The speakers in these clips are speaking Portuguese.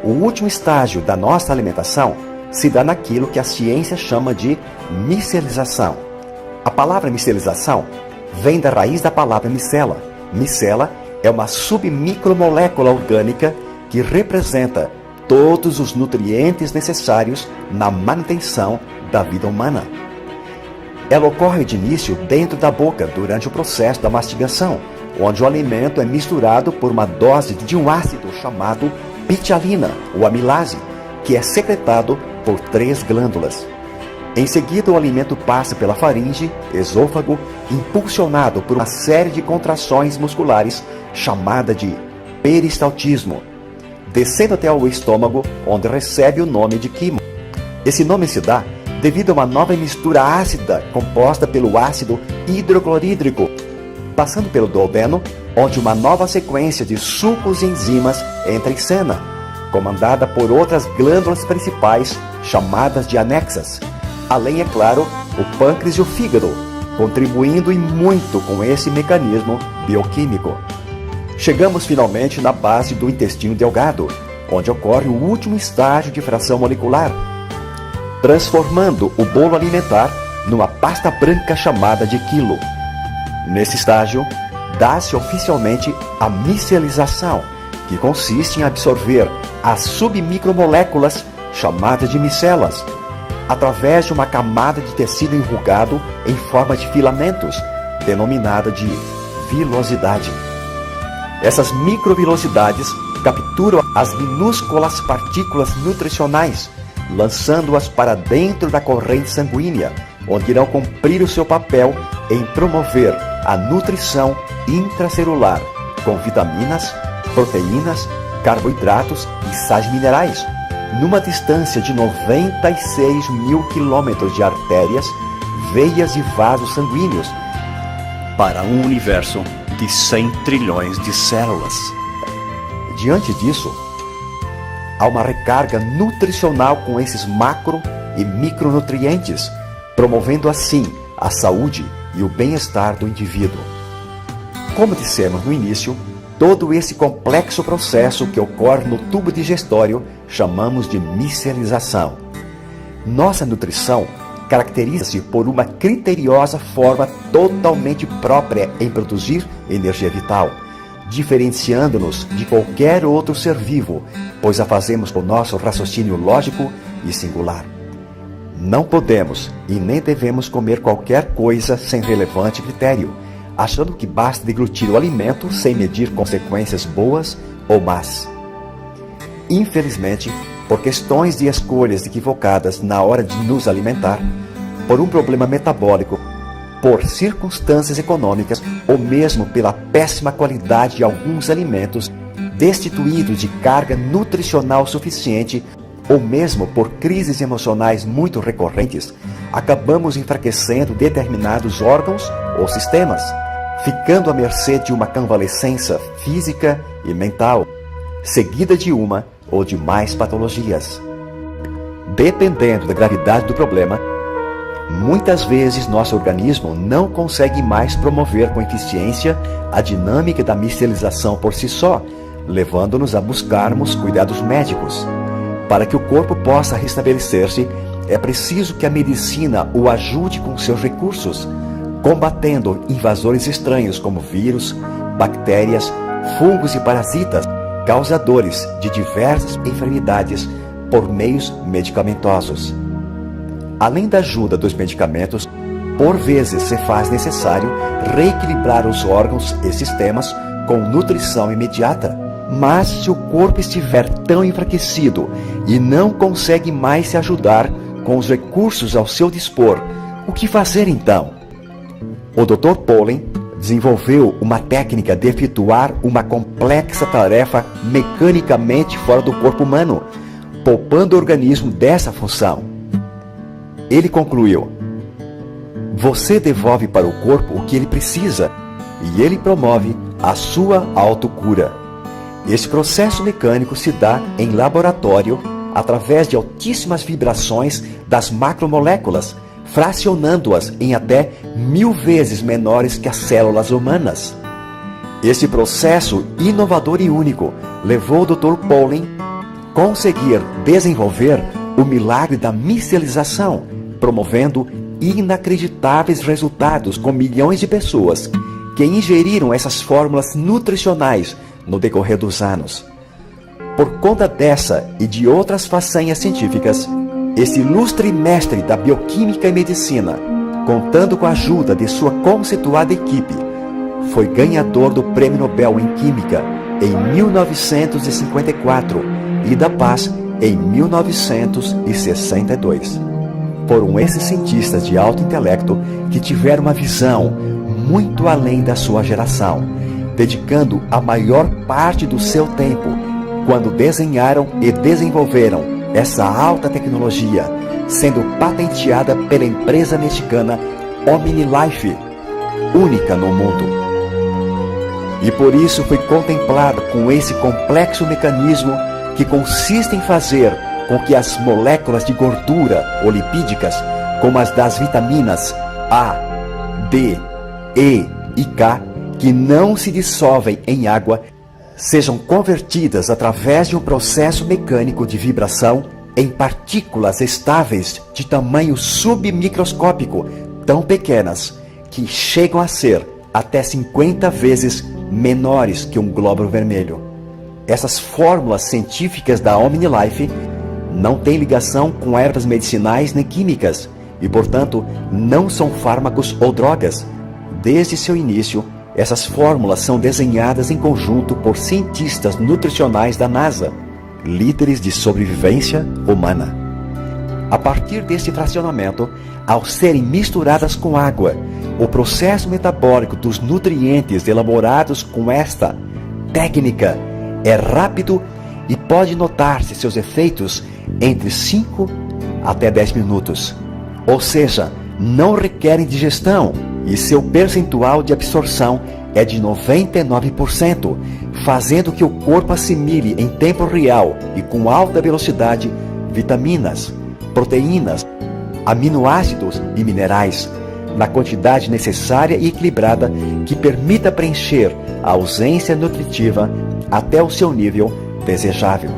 O último estágio da nossa alimentação se dá naquilo que a ciência chama de micelização. A palavra micelização vem da raiz da palavra micela. Micela é uma submicromolécula orgânica que representa todos os nutrientes necessários na manutenção da vida humana. Ela ocorre de início dentro da boca durante o processo da mastigação, onde o alimento é misturado por uma dose de um ácido chamado pitialina, ou amilase, que é secretado por 3 glândulas. Em seguida, o alimento passa pela faringe, esôfago, impulsionado por uma série de contrações musculares chamada de peristaltismo, descendo até o estômago, onde recebe o nome de quimo. Esse nome se dá devido a uma nova mistura ácida composta pelo ácido hidroclorídrico, passando pelo duodeno, onde uma nova sequência de sucos e enzimas entra em cena, comandada por outras glândulas principais chamadas de anexas, além, é claro, o pâncreas e o fígado, contribuindo e muito com esse mecanismo bioquímico. Chegamos finalmente na base do intestino delgado, onde ocorre o último estágio de fração molecular, transformando o bolo alimentar numa pasta branca chamada de quilo. Nesse estágio, dá-se oficialmente a micelização, que consiste em absorver as submicromoléculas chamadas de micelas, através de uma camada de tecido enrugado em forma de filamentos, denominada de vilosidade. Essas microvilosidades capturam as minúsculas partículas nutricionais, lançando-as para dentro da corrente sanguínea, onde irão cumprir o seu papel em promover a nutrição intracelular, com vitaminas, proteínas, carboidratos e sais minerais, numa distância de 96 mil quilômetros de artérias, veias e vasos sanguíneos, para um universo de 100 trilhões de células. Diante disso, há uma recarga nutricional com esses macro e micronutrientes, promovendo assim a saúde e o bem-estar do indivíduo. Como dissemos no início, todo esse complexo processo que ocorre no tubo digestório chamamos de micelização. Nossa nutrição caracteriza-se por uma criteriosa forma totalmente própria em produzir energia vital, diferenciando-nos de qualquer outro ser vivo, pois a fazemos com nosso raciocínio lógico e singular. Não podemos e nem devemos comer qualquer coisa sem relevante critério, achando que basta deglutir o alimento sem medir consequências boas ou más. Infelizmente, por questões de escolhas equivocadas na hora de nos alimentar, por um problema metabólico, por circunstâncias econômicas ou mesmo pela péssima qualidade de alguns alimentos, destituídos de carga nutricional suficiente, ou mesmo por crises emocionais muito recorrentes, acabamos enfraquecendo determinados órgãos ou sistemas, ficando à mercê de uma convalescença física e mental, seguida de uma ou de mais patologias. Dependendo da gravidade do problema, muitas vezes nosso organismo não consegue mais promover com eficiência a dinâmica da micelização por si só, levando-nos a buscarmos cuidados médicos. Para que o corpo possa restabelecer-se, é preciso que a medicina o ajude com seus recursos, combatendo invasores estranhos como vírus, bactérias, fungos e parasitas, causadores de diversas enfermidades por meios medicamentosos. Além da ajuda dos medicamentos, por vezes se faz necessário reequilibrar os órgãos e sistemas com nutrição imediata. Mas se o corpo estiver tão enfraquecido e não consegue mais se ajudar com os recursos ao seu dispor, o que fazer então? O Dr. Pollen desenvolveu uma técnica de efetuar uma complexa tarefa mecanicamente fora do corpo humano, poupando o organismo dessa função. Ele concluiu: você devolve para o corpo o que ele precisa e ele promove a sua autocura. Esse processo mecânico se dá em laboratório através de altíssimas vibrações das macromoléculas, fracionando-as em até 1000 vezes menores que as células humanas. Esse processo inovador e único levou o Dr. Pollen conseguir desenvolver o milagre da micelização, promovendo inacreditáveis resultados com milhões de pessoas que ingeriram essas fórmulas nutricionais no decorrer dos anos. Por conta dessa e de outras façanhas científicas, esse ilustre mestre da bioquímica e medicina, contando com a ajuda de sua conceituada equipe, foi ganhador do Prêmio Nobel em Química em 1954 e da Paz em 1962. Foram esses cientistas de alto intelecto que tiveram uma visão muito além da sua geração, dedicando a maior parte do seu tempo quando desenharam e desenvolveram essa alta tecnologia, sendo patenteada pela empresa mexicana OmniLife, única no mundo. E por isso foi contemplado com esse complexo mecanismo que consiste em fazer com que as moléculas de gordura ou lipídicas, como as das vitaminas A, D, E e K, que não se dissolvem em água, sejam convertidas através de um processo mecânico de vibração em partículas estáveis de tamanho submicroscópico, tão pequenas que chegam a ser até 50 vezes menores que um glóbulo vermelho. Essas fórmulas científicas da OmniLife não têm ligação com ervas medicinais nem químicas e, portanto, não são fármacos ou drogas. Desde seu início, essas fórmulas são desenhadas em conjunto por cientistas nutricionais da NASA, líderes de sobrevivência humana. A partir deste fracionamento, ao serem misturadas com água, o processo metabólico dos nutrientes elaborados com esta técnica é rápido e pode notar-se seus efeitos entre 5 até 10 minutos. Ou seja, não requerem digestão e seu percentual de absorção é de 99%, fazendo que o corpo assimile em tempo real e com alta velocidade vitaminas, proteínas, aminoácidos e minerais, na quantidade necessária e equilibrada que permita preencher a ausência nutritiva até o seu nível desejável.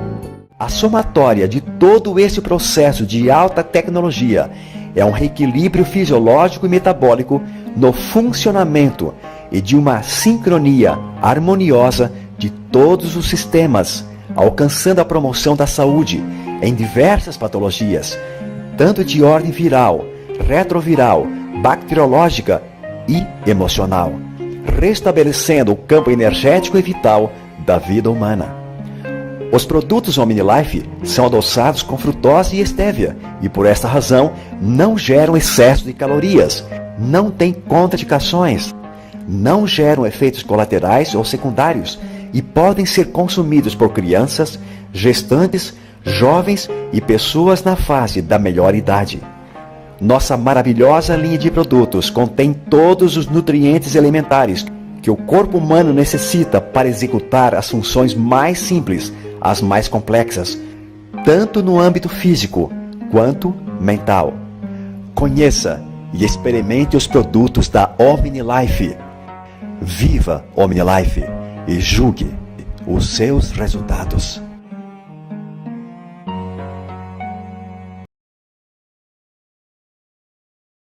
A somatória de todo esse processo de alta tecnologia é um reequilíbrio fisiológico e metabólico no funcionamento e de uma sincronia harmoniosa de todos os sistemas, alcançando a promoção da saúde em diversas patologias, tanto de ordem viral, retroviral, bacteriológica e emocional, restabelecendo o campo energético e vital da vida humana. Os produtos OmniLife são adoçados com frutose e estévia e, por esta razão, não geram excesso de calorias, não têm contraindicações, não geram efeitos colaterais ou secundários e podem ser consumidos por crianças, gestantes, jovens e pessoas na fase da melhor idade. Nossa maravilhosa linha de produtos contém todos os nutrientes elementares que o corpo humano necessita para executar as funções mais simples às mais complexas, tanto no âmbito físico quanto mental. Conheça e experimente os produtos da OmniLife. Viva OmniLife e julgue os seus resultados.